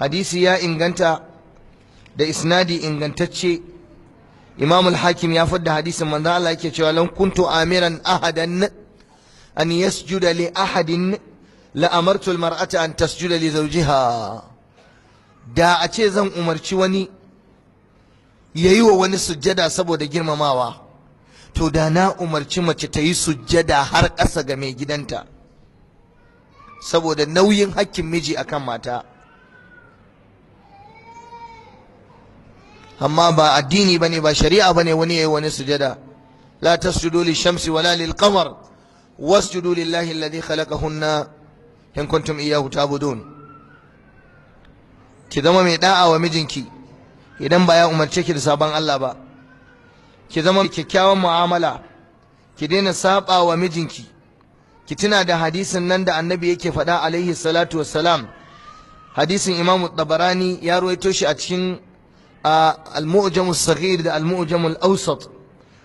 hadisi ya inganta da isnadi ingantacce. Imam al-Hakim ya fadda hadisin manzo Allah yake cewa lan kuntu amiran ahadan an yasjuda li ahadin la amartu al-mar'ata an tasjuda li zawjiha. Da a ce zan umarci wani yayi wa wani sujjada saboda girmamawa, to da na umarci mace ta yi sujjada har ƙasa ga mai gidanta saboda nauyin hakkin miji akan mata. amma ba addini bane, ba shari'a bane wani yayi wani sujada. la tasjudu lishamsi wala lilqamar wasjudu lillahi alladhi khalaqahunna in kuntum iyyahu ta'budun. ki zama mai da'a wa mijinki idan ba ya umarce ki da sabon Allah ba. ki zama kyakkyawan mu'amala, ki daina saba wa mijinki. ki tuna da hadisin nan da annabi yake faɗa alaihi salatu wassalam. hadisin Imam Tabarani ya ruwaito shi a cikin al-Mu'jam as-Saghir da al-Mu'jam al-Awsat.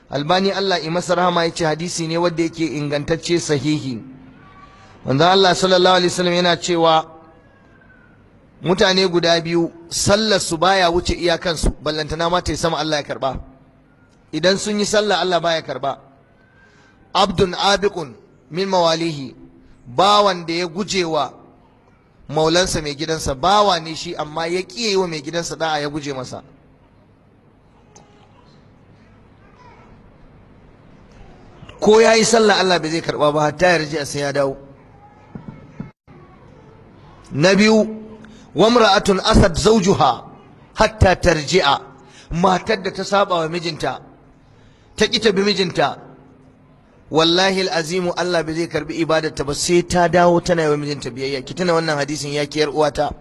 Albani Allah yi masa rahama yace hadisi ne wanda yake ingantacce sahihi. wanda Allah sallallahu alaihi wasallam yana cewa mutane guda biyu sallar su baya wuce iyakansu, ballantana ma ta yi sama Allah ya karba. idan sun yi sallah Allah baya karba. abdun abiqun min mawalihi, bawan da ya gujewa maulansa mai gidansa, bawa ne shi amma ya kiye wa mai gidansa da'a, ya guje masa. ko ya yi sallah Allah bai zai karba ba hatta ya riji sai ya dawo. na biyu, wamra'atun asad zawjuha hatta tarji'a, matar da ta saba wa mijinta, ta ki ta bi mijinta, wallahi al'azimu Allah bai zai karbi ibadarta ba sai ta dawo tana yi wa mijinta biyayya. ki tuna wannan hadisin ya ki yar uwata.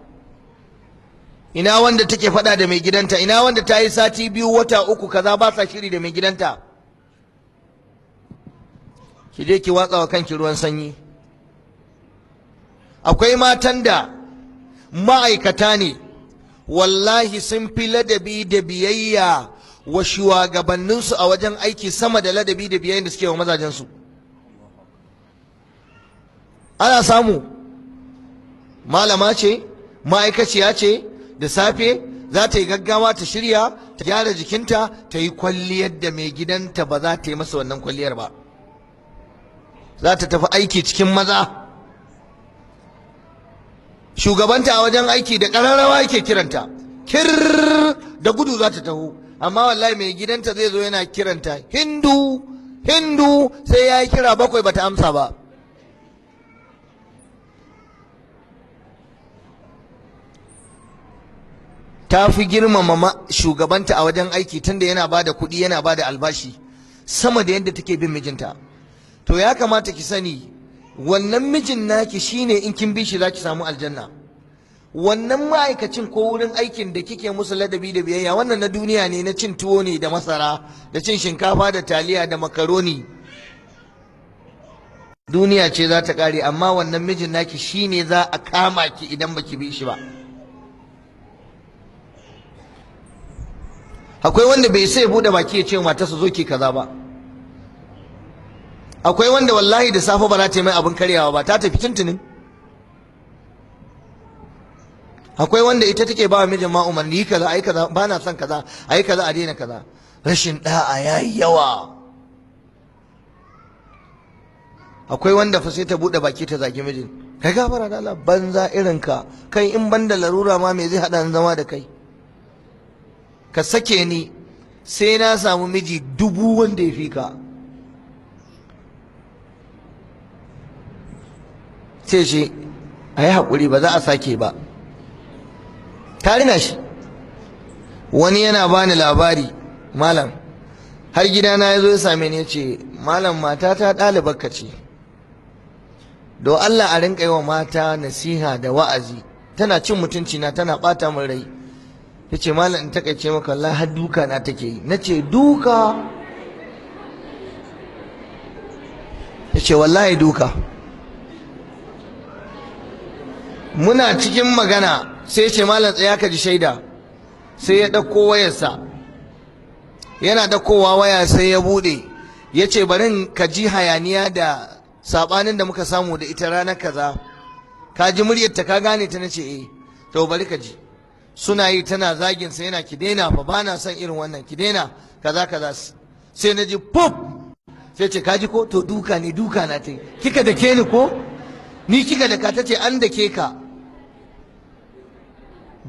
ina wanda take faɗa da mai gidanta? ina wanda ta yi sati 2 wata 3 kaza ba sa shiri da mai gidanta? ki je ki watsa wa kanki ruwan sanyi. akwai matan da ma'aikata ne, wallahi sun fi ladabi da biyayya wa shugabanninsu a wajen aiki sama da ladabi da biyayya da suke wa mazajensu. ana samu malama ce, ma'aikaciya ce, da safe za ta yi gaggawa ta shirya, ta gyara jikinta, ta yi kwalliyar da mai gidanta ba za ta yi masa wannan kwalliyar ba. za ta tafi aiki cikin maza. shugabanta a wajen aiki da ƙararrawa yake kiranta, kir da gudu za ta taho, amma wallahi mai gidanta zai zo yana kiranta hindu hindu, sai ya yi kira 7 bata amsa ba. ta fi girmama shugabanta a wajen aiki tunda yana bada kuɗi, yana bada albashi sama da yadda take bin mijinta. to ya kamata ki sani wannan mijin naki shine in kin bi shi zaki samu aljanna. wannan ma'aikacin ko wurin aikin da kike musu ladabi da biyayya, wannan na duniya ne, na cin tuwo ne da masara da cin shinkafa da taliya da makaroni. duniya ce za ta kare, amma wannan mijin naki shine za a kama ki idan baki bi shi ba. akwai wanda bai sai bude baki ya ce matarsa zo ki kaza ba. akwai wanda wallahi da safe ba za ta yi mai abin karyawa ba, ta tafi tuntunin. akwai wanda ita take ba wa mijin ma umarni kaza ai kaza, ba na son kaza ai kaza, a daina kaza. rashin da'a yayi yawa. akwai wanda fa sai ta bude baki ta zagi mijin, kai gafara da Allah, banza irin ka, kai in banda larura ma me zai hada zama da kai? ka sake ni sai na samu miji 1000 wanda ya fi ka. sai shi a yi haƙuri ba za a sake ba. ta rina shi. wani yana bani labari, malam har gidana ya zo ya same ni ya ce, malam matata ɗalibar ka ce, don Allah a rinƙa yi wa mata nasiha da wa'azi, tana cin mutunci na, tana ɓata min rai. ya ce malam in takaice maka Allah har duka na take yi. na ce duka? ya ce wallahi duka. muna cikin magana sai ce malam tsaya ka ji shaida. sai ya ɗauko wayarsa, yana ɗaukowa waya sai ya buɗe, ya ce bari ka ji hayaniya da saɓanin da muka samu da ita ranar kaza, ka ji muryarta ka gane ta? na ce eh. to bari ka ji. suna yi tana zagin sa yana ki daina fa bana son irin wannan ki daina kaza kaza sai na ji pop sai ce kaji ko to duka ne duka na tai kika da ke ni ko ni kika da ka tace an da ke ka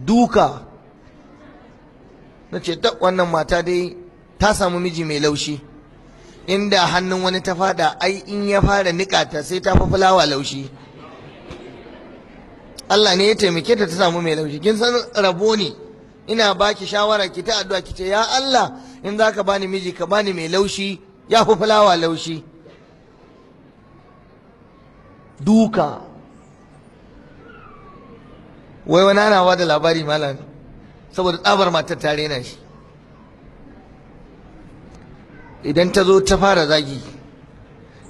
duka na ce ta wannan mata dai ta samu miji mai laushi inda hannun wani ta fada ai in ya fara nika ta sai ta fi fulawa laushi Allah ne ya taimake ta samu mai laushi kin san rabo ne ina baki shawara ki ta addu'a ki ce ya Allah in zaka bani miji ka bani mai laushi ya fi fulawa laushi duka wai wani ana ba da labari malam saboda tsabar matar ta rena shi idan ta zo ta fara zagi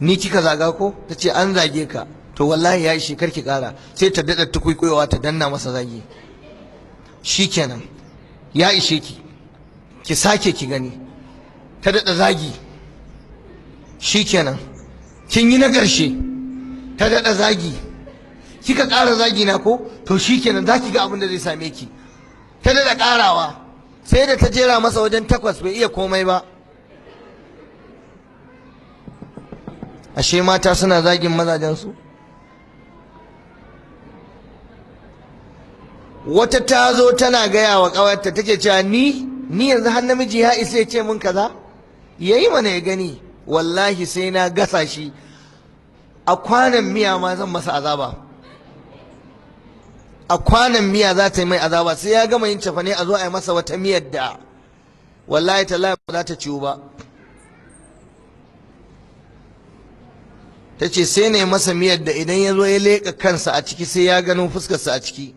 ni kika zaga ko ta ce an zage ka to wallahi ya ishe karki kara sai ta daɗa tukuikuyowa ta danna masa zagi shikenan ya ishe ki sake ki gani ta daɗa zagi shikenan kin yi na ƙarshe ta daɗa zagi kika ƙara zagi na ko to shikenan za ki ga abin da zai same ki ta daɗa ƙarawa sai da ta jera masa wajen 8 bai iya komai ba ashe mata suna zagin mazajensu wata ta zo tana gaya wa ƙawarta take cewa ni yanzu har namiji ya isa ya ce min kaza yayi mana ya gani wallahi sai na gasa shi a kwanan miya ma zan masa azaba a kwanan miya za ta yi mai azaba sai ya gama yin cefane a zo a yi masa wata miyar da wallahi tallahi ba za ta ciwo ba ta ce sai na yi masa miyar da idan ya zo ya leƙa kansa a ciki sai ya gano fuskarsa a ciki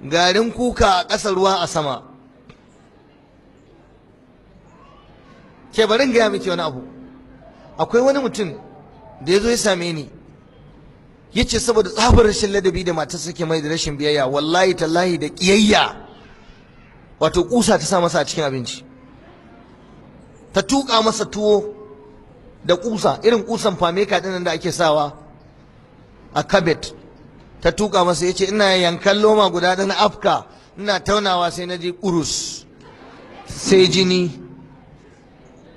garin kuka a ƙasa ruwa a sama ke barin gaya miki wani abu akwai wani mutum da ya zo ya same ni ya ce saboda tsabar rashin ladabi da matar suke mai da rashin biyayya wallahi tallahi da ƙiyayya wato ƙusa ta sa masa a cikin abinci ta tuƙa masa tuwo da ƙusa irin ƙusan fameka ɗin da ake sawa a kabet ta tuƙa masa ya ce ina yankan loma guda da na afka ina taunawa sai na ji ƙurus sai jini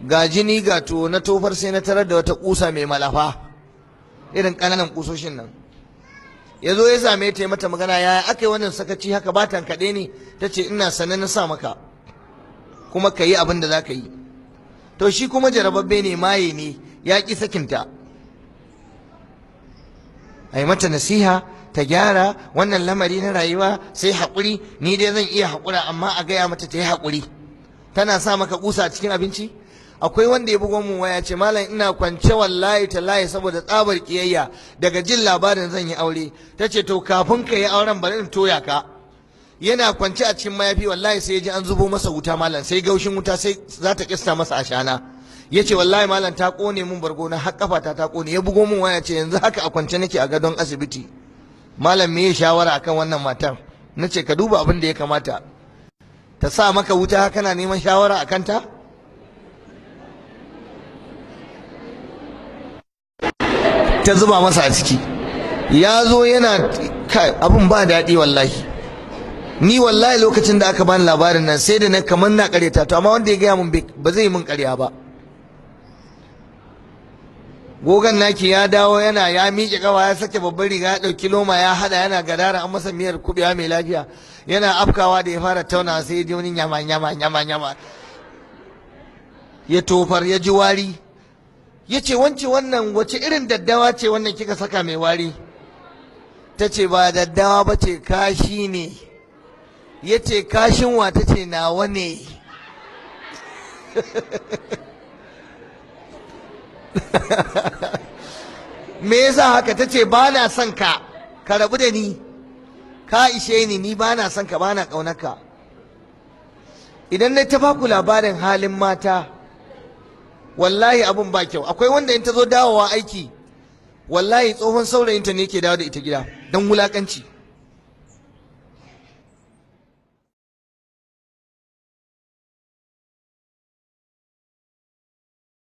ga jini ga tuwo na tofar sai na tarar da wata ƙusa mai malafa irin ƙananan ƙusoshin nan ya zo ya same ta yi mata magana yaya aka yi wannan sakaci haka ba tankaɗe ne ta ce ina sane na sa maka kuma ka yi abin da za ka yi to shi kuma jarababbe ne maye ne ya ƙi sakinta a yi mata nasiha ta gyara wannan lamari na rayuwa sai haƙuri ni dai zan iya haƙura amma a gaya mata ta yi haƙuri tana sa maka ƙusa a cikin abinci akwai wanda ya bugon mu waya ce malam ina kwance wallahi tallahi saboda tsabar kiyayya daga jin labarin zan yi aure ta ce to kafin ka yi auren bari in toya ka yana kwance a cikin mayafi wallahi sai ya ji an zubo masa wuta malam sai gaushin wuta sai za ta kista masa ashana ya ce wallahi malam ta kone mun bargo na har kafata ta kone ya bugo mun waya ce yanzu haka a kwance nake a gadon asibiti malam me ya shawara akan wannan matar na ce ka duba abin da ya kamata ta sa maka wuta kana neman shawara akan ta ta zuba masa a ciki ya zo yana kai abin ba daɗi wallahi ni wallahi lokacin da aka bani labarin nan sai da na kamar na ƙaryata to amma wanda ya gaya mun ba zai mun ƙarya ba gogan naki ya dawo yana ya miƙe ƙawa ya sake babbar riga ya ɗauki loma ya haɗa yana gadara an masa miyar kuɓewa mai lafiya yana afkawa da ya fara tauna sai ya ji wani nyama nyama nyama nyama ya tofar ya ji wari ya ce wance wannan wace irin daddawa ce wannan kika saka mai wari ta ce ba daddawa ba ce kashi ne ya ce kashin wa ta ce nawa ne me yasa haka ta ce ba na son ka ka rabu da ni ka ishe ni ba na son ka ba na ƙaunarka idan na ta baku labarin halin mata wallahi abun ba kyau akwai wanda in ta zo dawowa aiki wallahi tsohon saurayinta ne ke dawo da ita gida don wulakanci